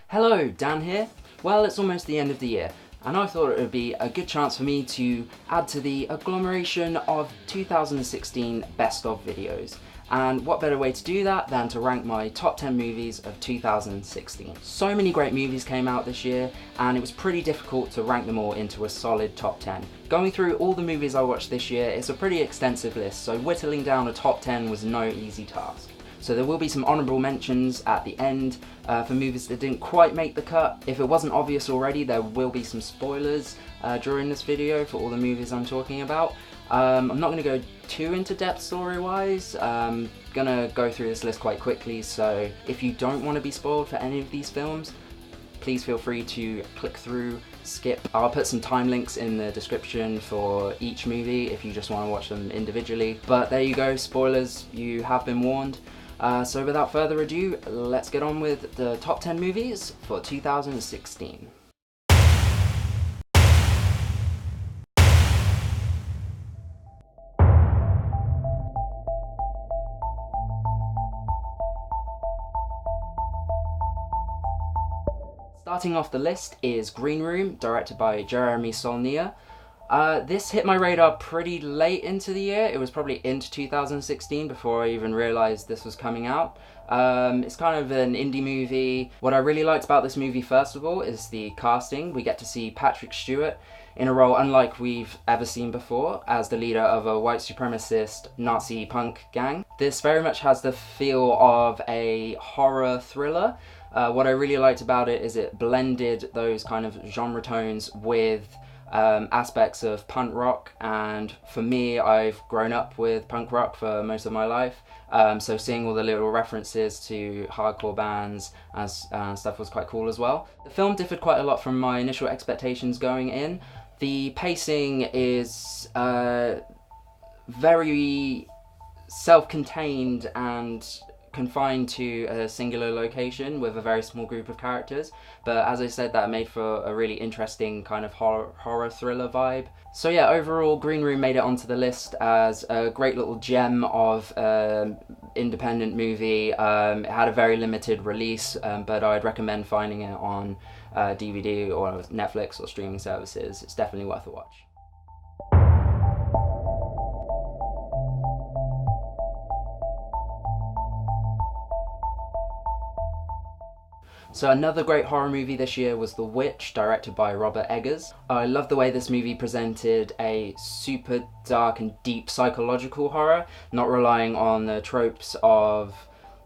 Hello, Dan here. Well, it's almost the end of the year, and I thought it would be a good chance for me to add to the agglomeration of 2016 best of videos. And what better way to do that than to rank my top 10 movies of 2016. So many great movies came out this year, and it was pretty difficult to rank them all into a solid top 10. Going through all the movies I watched this year, it's a pretty extensive list, so whittling down a top 10 was no easy task. So there will be some honourable mentions at the end for movies that didn't quite make the cut. If it wasn't obvious already, there will be some spoilers during this video for all the movies I'm talking about. I'm not going to go too into depth story-wise. I'm going to go through this list quite quickly, so if you don't want to be spoiled for any of these films, please feel free to click through, skip. I'll put some time links in the description for each movie if you just want to watch them individually. But there you go, spoilers, you have been warned. So without further ado, let's get on with the top 10 movies for 2016. Starting off the list is Green Room, directed by Jeremy Saulnier. This hit my radar pretty late into the year. It was probably into 2016 before I even realised this was coming out. It's kind of an indie movie. What I really liked about this movie, first of all, is the casting. We get to see Patrick Stewart in a role unlike we've ever seen before as the leader of a white supremacist Nazi punk gang. This very much has the feel of a horror thriller. What I really liked about it is it blended those kind of genre tones with aspects of punk rock, and for me, I've grown up with punk rock for most of my life, so seeing all the little references to hardcore bands and stuff was quite cool as well. The film differed quite a lot from my initial expectations going in. The pacing is very self-contained and confined to a singular location with a very small group of characters, but as I said, that made for a really interesting kind of horror thriller vibe. So yeah, overall Green Room made it onto the list as a great little gem of independent movie. It had a very limited release, but I'd recommend finding it on DVD or Netflix or streaming services. It's definitely worth a watch. So another great horror movie this year was The Witch, directed by Robert Eggers. I love the way this movie presented a super dark and deep psychological horror, not relying on the tropes of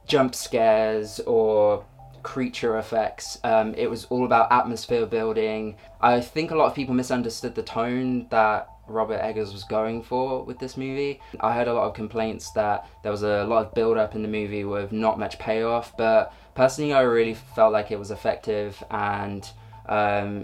jump scares or creature effects. It was all about atmosphere building. I think a lot of people misunderstood the tone that Robert Eggers was going for with this movie. I heard a lot of complaints that there was a lot of build-up in the movie with not much payoff, but personally I really felt like it was effective, and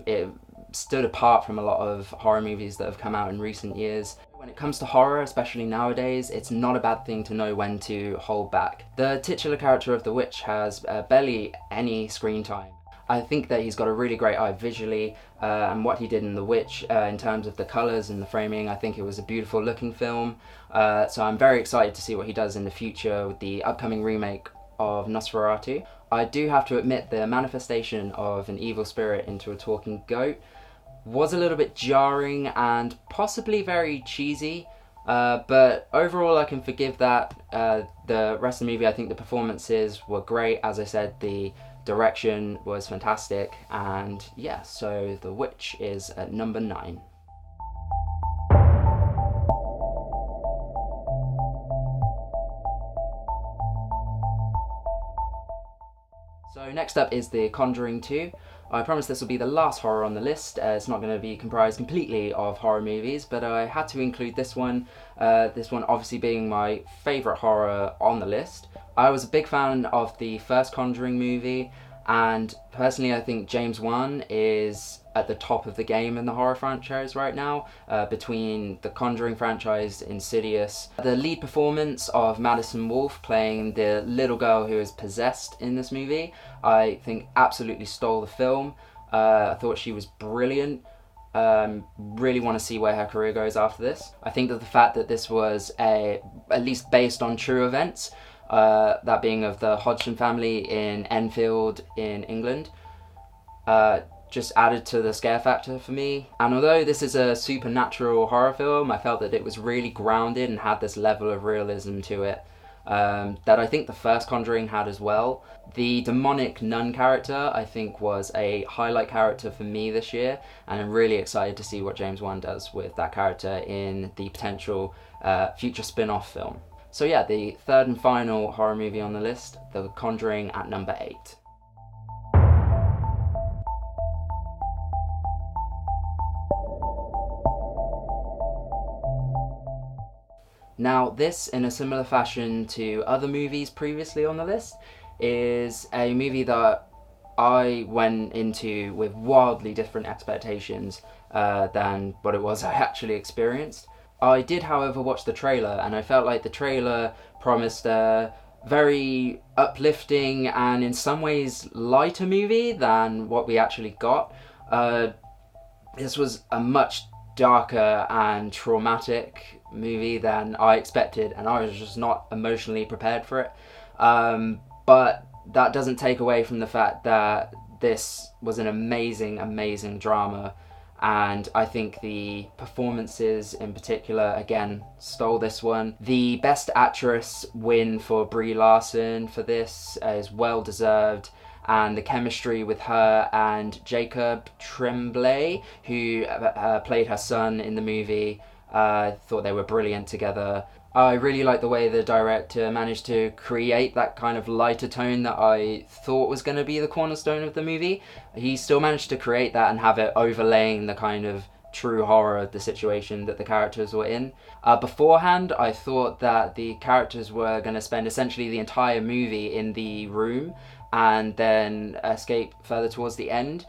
it stood apart from a lot of horror movies that have come out in recent years. When it comes to horror, especially nowadays, it's not a bad thing to know when to hold back. The titular character of The Witch has barely any screen time. I think that he's got a really great eye visually, and what he did in The Witch in terms of the colours and the framing, I think it was a beautiful looking film. So I'm very excited to see what he does in the future with the upcoming remake of Nosferatu. I do have to admit the manifestation of an evil spirit into a talking goat was a little bit jarring and possibly very cheesy, but overall I can forgive that. The rest of the movie, I think the performances were great. As I said, the direction was fantastic, and yeah, so The Witch is at number 9. So next up is The Conjuring 2. I promise this will be the last horror on the list. It's not going to be comprised completely of horror movies, but I had to include this one obviously being my favourite horror on the list. I was a big fan of the first Conjuring movie, and personally I think James Wan is at the top of the game in the horror franchise right now, between the Conjuring franchise, Insidious. The lead performance of Madison Wolfe playing the little girl who is possessed in this movie, I think absolutely stole the film. I thought she was brilliant. Really want to see where her career goes after this. I think that the fact that this was a at least based on true events, that being of the Hodgson family in Enfield in England. Just added to the scare factor for me. And although this is a supernatural horror film, I felt that it was really grounded and had this level of realism to it that I think the first Conjuring had as well. The demonic nun character, I think, was a highlight character for me this year, and I'm really excited to see what James Wan does with that character in the potential future spin-off film. So yeah, the third and final horror movie on the list, The Conjuring at number 8. Now this, in a similar fashion to other movies previously on the list, is a movie that I went into with wildly different expectations than what it was I actually experienced. I did, however, watch the trailer, and I felt like the trailer promised a very uplifting and in some ways lighter movie than what we actually got. This was a much darker and traumatic movie than I expected, and I was just not emotionally prepared for it. But that doesn't take away from the fact that this was an amazing drama, and I think the performances in particular, again, stole this one. The Best Actress win for Brie Larson for this is well deserved, and the chemistry with her and Jacob Tremblay, who played her son in the movie, thought they were brilliant together. I really like the way the director managed to create that kind of lighter tone that I thought was going to be the cornerstone of the movie. He still managed to create that and have it overlaying the kind of true horror of the situation that the characters were in. Beforehand, I thought that the characters were going to spend essentially the entire movie in the room and then escape further towards the end,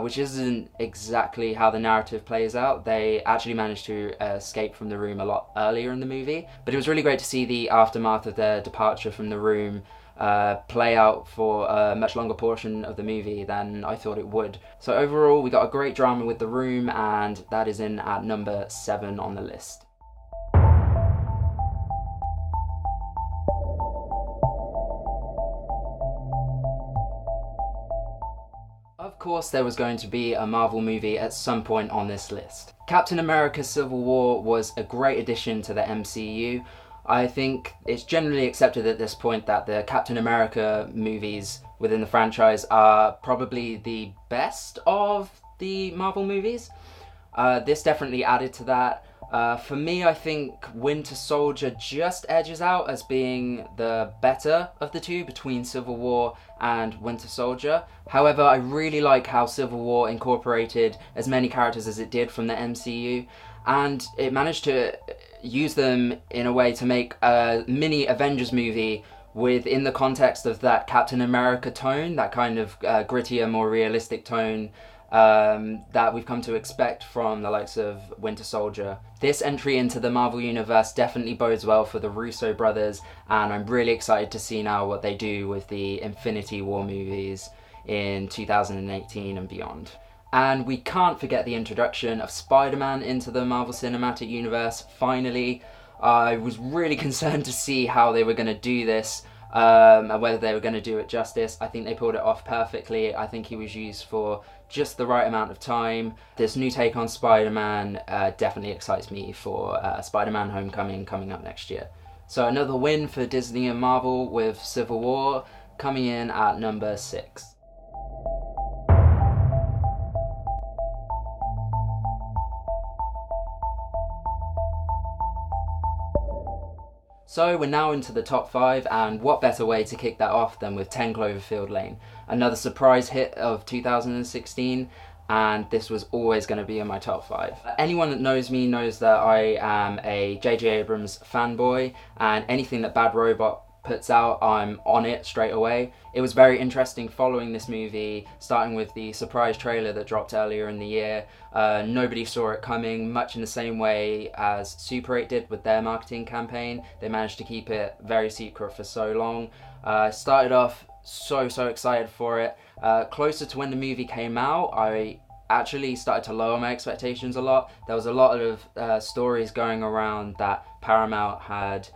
which isn't exactly how the narrative plays out. They actually managed to escape from the room a lot earlier in the movie, but it was really great to see the aftermath of their departure from the room play out for a much longer portion of the movie than I thought it would. So overall, we got a great drama with The Room, and that is in at number 7 on the list. Of course, there was going to be a Marvel movie at some point on this list. Captain America Civil War was a great addition to the MCU. I think it's generally accepted at this point that the Captain America movies within the franchise are probably the best of the Marvel movies. This definitely added to that. For me, I think Winter Soldier just edges out as being the better of the two between Civil War and Winter Soldier. However, I really like how Civil War incorporated as many characters as it did from the MCU, and it managed to use them in a way to make a mini Avengers movie within the context of that Captain America tone, that kind of grittier, more realistic tone that we've come to expect from the likes of Winter Soldier. This entry into the Marvel Universe definitely bodes well for the Russo brothers, and I'm really excited to see now what they do with the Infinity War movies in 2018 and beyond. And we can't forget the introduction of Spider-Man into the Marvel Cinematic Universe, finally. I was really concerned to see how they were going to do this, and whether they were going to do it justice. I think they pulled it off perfectly. I think he was used for just the right amount of time. This new take on Spider-Man definitely excites me for Spider-Man Homecoming coming up next year. So another win for Disney and Marvel with Civil War coming in at number 6. So we're now into the top 5, and what better way to kick that off than with 10 Cloverfield Lane, another surprise hit of 2016, and this was always going to be in my top 5. Anyone that knows me knows that I am a J.J. Abrams fanboy, and anything that Bad Robot puts out, I'm on it straight away. It was very interesting following this movie, starting with the surprise trailer that dropped earlier in the year. Nobody saw it coming, much in the same way as Super 8 did with their marketing campaign. They managed to keep it very secret for so long. Started off so excited for it. Closer to when the movie came out, I actually started to lower my expectations a lot. There was a lot of stories going around that Paramount had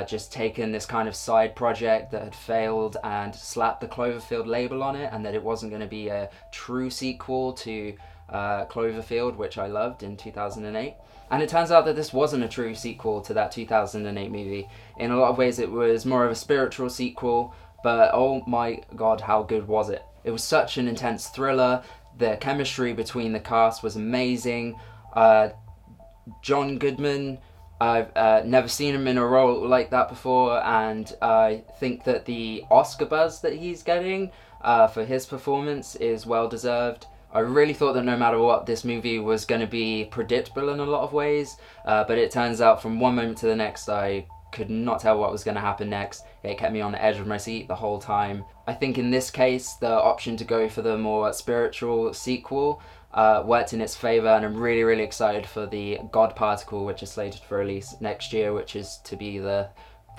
just taken this kind of side project that had failed and slapped the Cloverfield label on it, and that it wasn't going to be a true sequel to Cloverfield, which I loved in 2008. And it turns out that this wasn't a true sequel to that 2008 movie. In a lot of ways it was more of a spiritual sequel, but oh my god, how good was it? It was such an intense thriller. The chemistry between the cast was amazing. John Goodman, I've never seen him in a role like that before, and I think that the Oscar buzz that he's getting for his performance is well deserved. I really thought that no matter what, this movie was going to be predictable in a lot of ways, but it turns out from one moment to the next I could not tell what was going to happen next. It kept me on the edge of my seat the whole time. I think in this case the option to go for the more spiritual sequel worked in its favour, and I'm really, really excited for the God Particle, which is slated for release next year, which is to be the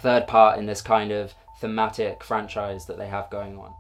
third part in this kind of thematic franchise that they have going on.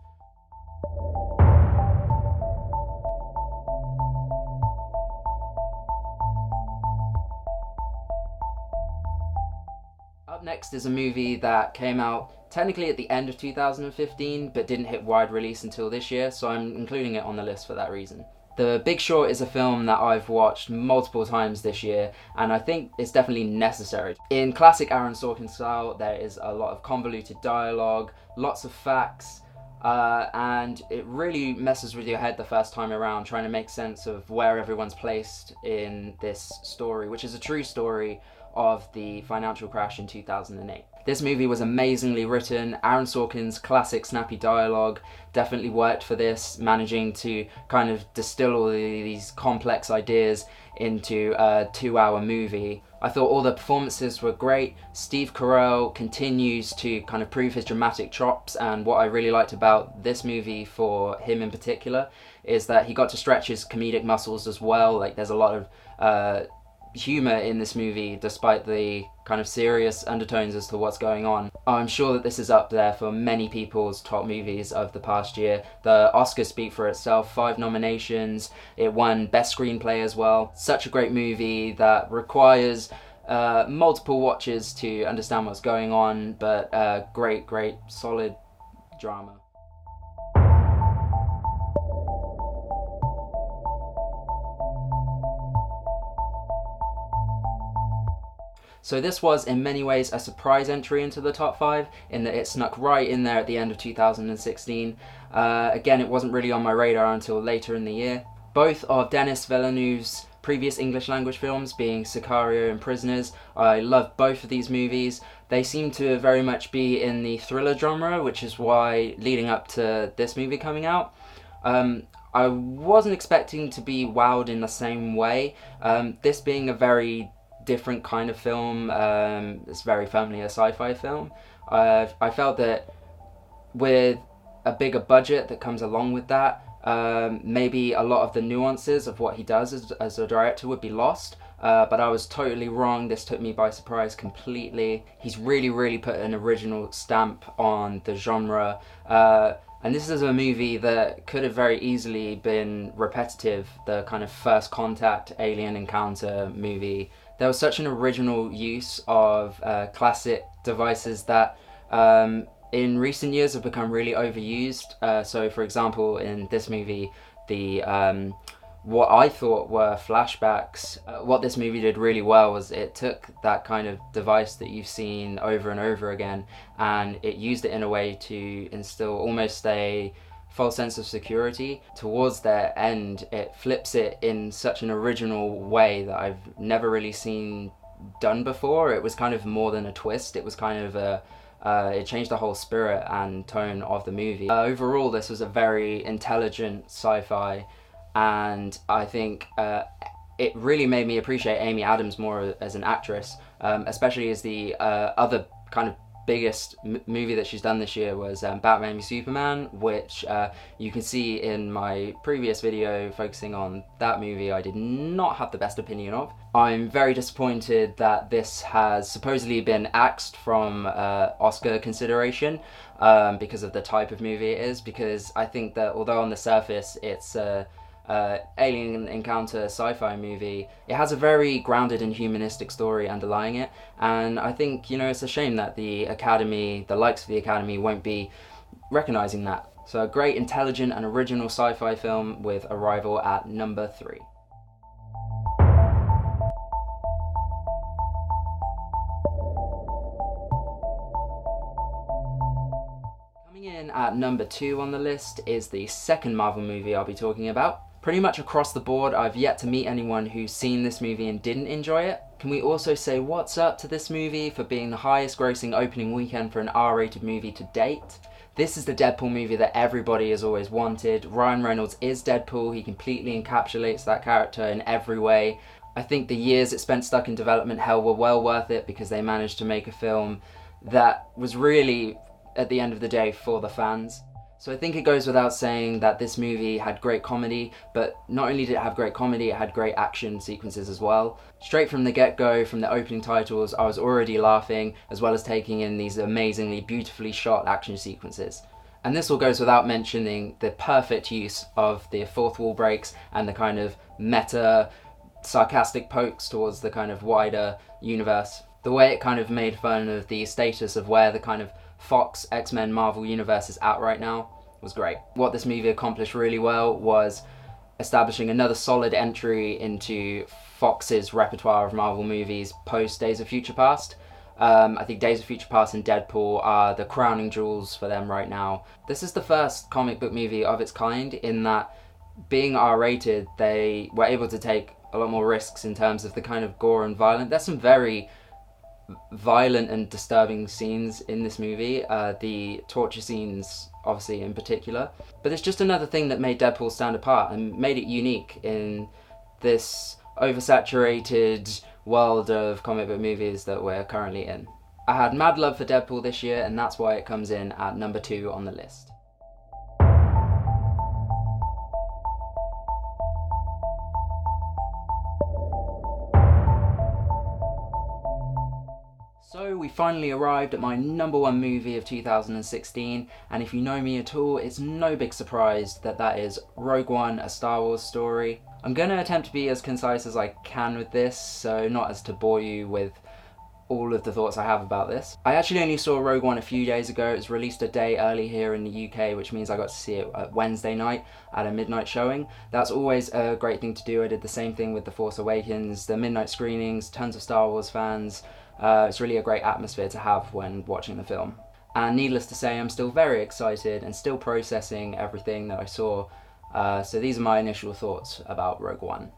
Up next is a movie that came out technically at the end of 2015 but didn't hit wide release until this year, so I'm including it on the list for that reason. The Big Short is a film that I've watched multiple times this year, and I think it's definitely necessary. In classic Aaron Sorkin style, there is a lot of convoluted dialogue, lots of facts, and it really messes with your head the first time around, trying to make sense of where everyone's placed in this story, which is a true story of the financial crash in 2008. This movie was amazingly written. Aaron Sorkin's classic snappy dialogue definitely worked for this, managing to kind of distill all these complex ideas into a 2-hour movie. I thought all the performances were great. Steve Carell continues to kind of prove his dramatic chops, and what I really liked about this movie for him in particular is that he got to stretch his comedic muscles as well. Like, there's a lot of humour in this movie despite the kind of serious undertones as to what's going on. I'm sure that this is up there for many people's top movies of the past year. The Oscars speak for itself, 5 nominations, it won Best Screenplay as well. Such a great movie that requires multiple watches to understand what's going on, but great, solid drama. So this was in many ways a surprise entry into the top 5, in that it snuck right in there at the end of 2016. Again, it wasn't really on my radar until later in the year. Both of Denis Villeneuve's previous English language films, being Sicario and Prisoners, I love both of these movies. They seem to very much be in the thriller genre, which is why leading up to this movie coming out, I wasn't expecting to be wowed in the same way. This being a very different kind of film, it's very firmly a sci-fi film. I felt that with a bigger budget that comes along with that, maybe a lot of the nuances of what he does as a director would be lost, but I was totally wrong. This took me by surprise completely. He's really put an original stamp on the genre, and this is a movie that could have very easily been repetitive, the kind of First Contact alien encounter movie. There was such an original use of classic devices that in recent years have become really overused. So for example, in this movie, the what I thought were flashbacks, what this movie did really well was it took that kind of device that you've seen over and over again, and it used it in a way to instill almost a false sense of security. Towards their end, it flips it in such an original way that I've never really seen done before. It was kind of more than a twist. It was kind of it changed the whole spirit and tone of the movie. Overall, this was a very intelligent sci-fi, and I think it really made me appreciate Amy Adams more as an actress, especially as the other kind of biggest movie that she's done this year was Batman v Superman, which you can see in my previous video focusing on that movie. I did not have the best opinion of. I'm very disappointed that this has supposedly been axed from Oscar consideration because of the type of movie it is, because I think that although on the surface it's a alien encounter sci-fi movie, it has a very grounded and humanistic story underlying it, and I think, it's a shame that the Academy, the likes of the Academy, won't be recognising that. So a great, intelligent and original sci-fi film with Arrival at number 3. Coming in at number 2 on the list is the second Marvel movie I'll be talking about. Pretty much across the board, I've yet to meet anyone who's seen this movie and didn't enjoy it. Can we also say what's up to this movie for being the highest grossing opening weekend for an R-rated movie to date? This is the Deadpool movie that everybody has always wanted. Ryan Reynolds is Deadpool, he completely encapsulates that character in every way. I think the years it spent stuck in development hell were well worth it because they managed to make a film that was really, at the end of the day, for the fans. So I think it goes without saying that this movie had great comedy, but not only did it have great comedy, it had great action sequences as well. Straight from the get-go, from the opening titles, I was already laughing, as well as taking in these amazingly beautifully shot action sequences. And this all goes without mentioning the perfect use of the fourth wall breaks and the kind of meta, sarcastic pokes towards the kind of wider universe. The way it kind of made fun of the status of where the kind of Fox, X-Men, Marvel universe is at right now was great. What this movie accomplished really well was establishing another solid entry into Fox's repertoire of Marvel movies post Days of Future Past. I think Days of Future Past and Deadpool are the crowning jewels for them right now. This is the first comic book movie of its kind in that, being R-rated, they were able to take a lot more risks in terms of the kind of gore and violence. There's some very violent and disturbing scenes in this movie, the torture scenes obviously in particular, but it's just another thing that made Deadpool stand apart and made it unique in this oversaturated world of comic book movies that we're currently in. I had mad love for Deadpool this year, and that's why it comes in at number 2 on the list. So we finally arrived at my number 1 movie of 2016, and if you know me at all, it's no big surprise that that is Rogue One, A Star Wars Story. I'm going to attempt to be as concise as I can with this, so not as to bore you with all of the thoughts I have about this. I actually only saw Rogue One a few days ago. It was released a day early here in the UK, which means I got to see it at Wednesday night at a midnight showing. That's always a great thing to do. I did the same thing with The Force Awakens, the midnight screenings, tons of Star Wars fans. It's really a great atmosphere to have when watching the film. And needless to say, I'm still very excited and still processing everything that I saw. So these are my initial thoughts about Rogue One.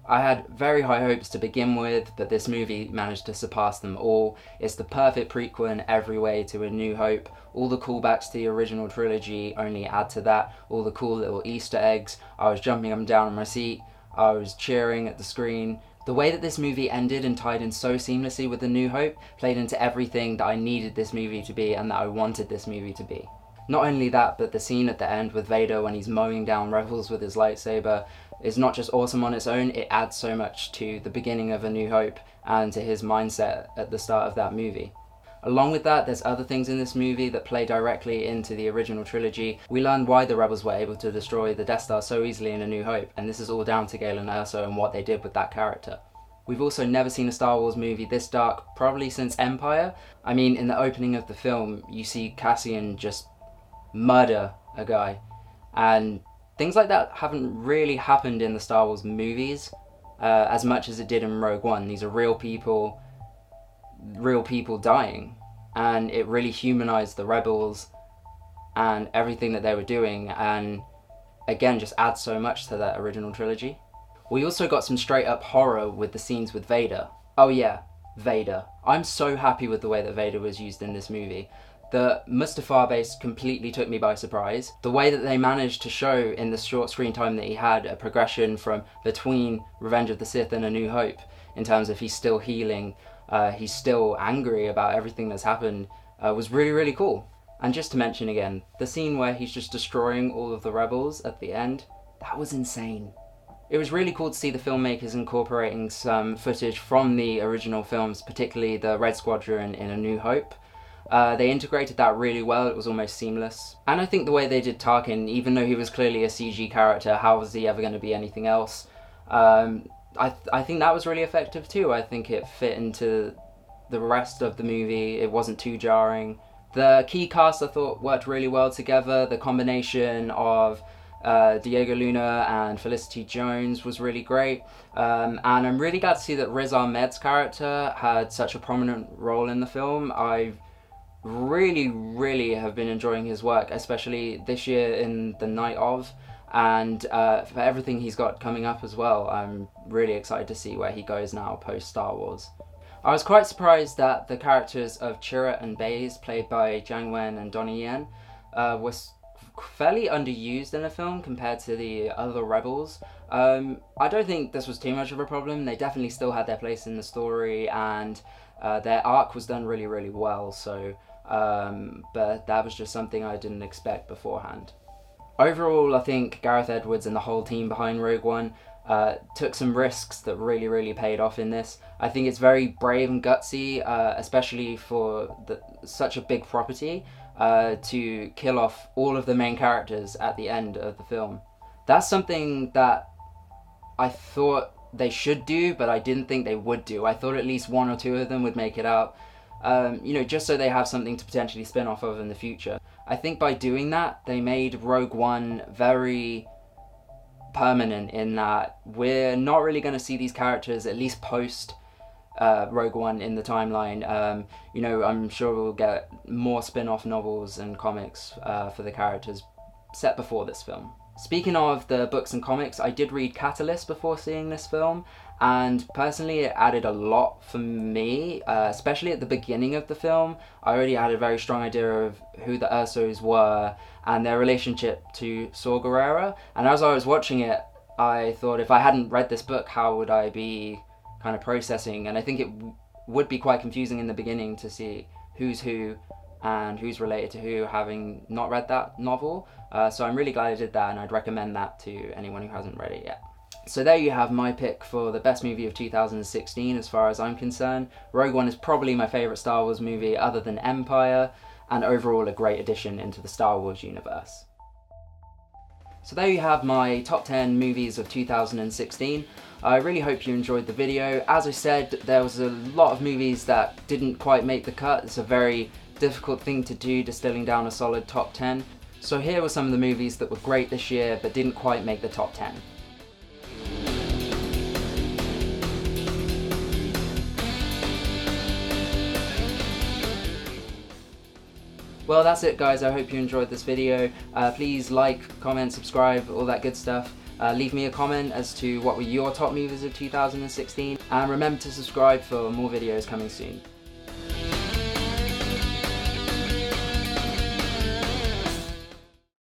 I had very high hopes to begin with, but this movie managed to surpass them all. It's the perfect prequel in every way to A New Hope. All the callbacks to the original trilogy only add to that. All the cool little Easter eggs. I was jumping up and down on my seat. I was cheering at the screen. The way that this movie ended and tied in so seamlessly with A New Hope played into everything that I needed this movie to be and that I wanted this movie to be. Not only that, but the scene at the end with Vader when he's mowing down rebels with his lightsaber is not just awesome on its own, it adds so much to the beginning of A New Hope and to his mindset at the start of that movie. Along with that, there's other things in this movie that play directly into the original trilogy. We learn why the rebels were able to destroy the Death Star so easily in A New Hope, and this is all down to Galen Erso and what they did with that character. We've also never seen a Star Wars movie this dark, probably since Empire. I mean, in the opening of the film, you see Cassian just murder a guy, and things like that haven't really happened in the Star Wars movies as much as it did in Rogue One. These are real people dying, and it really humanized the rebels and everything that they were doing, and again just adds so much to that original trilogy. We also got some straight up horror with the scenes with Vader. Oh yeah, Vader. I'm so happy with the way that Vader was used in this movie. The Mustafar base completely took me by surprise. The way that they managed to show in the short screen time that he had a progression from between Revenge of the Sith and A New Hope, in terms of he's still healing, he's still angry about everything that's happened, was really, really cool. And just to mention again, the scene where he's just destroying all of the rebels at the end, that was insane. It was really cool to see the filmmakers incorporating some footage from the original films, particularly the Red Squadron in A New Hope. They integrated that really well. It was almost seamless. And I think the way they did Tarkin, even though he was clearly a CG character, how was he ever going to be anything else? I think that was really effective too. I think it fit into the rest of the movie. It wasn't too jarring. The key cast I thought worked really well together. The combination of Diego Luna and Felicity Jones was really great. And I'm really glad to see that Riz Ahmed's character had such a prominent role in the film. I really have been enjoying his work, especially this year in The Night Of, and for everything he's got coming up as well. I'm really excited to see where he goes now post Star Wars. I was quite surprised that the characters of Chirrut and Baze, played by Jiang Wen and Donnie Yen, were fairly underused in the film compared to the other rebels. I don't think this was too much of a problem. They definitely still had their place in the story, and their arc was done really well, so but that was just something I didn't expect beforehand. Overall, I think Gareth Edwards and the whole team behind Rogue One took some risks that really paid off in this. I think it's very brave and gutsy, especially for such a big property, to kill off all of the main characters at the end of the film. That's something that I thought they should do, but I didn't think they would do. I thought at least one or two of them would make it out, just so they have something to potentially spin off of in the future. I think by doing that, they made Rogue One very permanent in that we're not really going to see these characters, at least post Rogue One in the timeline. I'm sure we'll get more spin-off novels and comics for the characters set before this film. Speaking of the books and comics, I did read Catalyst before seeing this film, and personally it added a lot for me, especially at the beginning of the film. I already had a very strong idea of who the Ursos were and their relationship to Saw Gerrera, and as I was watching it, I thought if I hadn't read this book, how would I be kind of processing? And I think it would be quite confusing in the beginning to see who's who and who's related to who, having not read that novel. So I'm really glad I did that, and I'd recommend that to anyone who hasn't read it yet. So there you have my pick for the best movie of 2016 as far as I'm concerned. Rogue One is probably my favourite Star Wars movie other than Empire, and overall a great addition into the Star Wars universe. So there you have my top 10 movies of 2016. I really hope you enjoyed the video. As I said, there was a lot of movies that didn't quite make the cut. It's a very difficult thing to do, distilling down a solid top 10. So here were some of the movies that were great this year but didn't quite make the top 10. Well, that's it guys, I hope you enjoyed this video. Please like, comment, subscribe, all that good stuff. Leave me a comment as to what were your top movies of 2016, and remember to subscribe for more videos coming soon.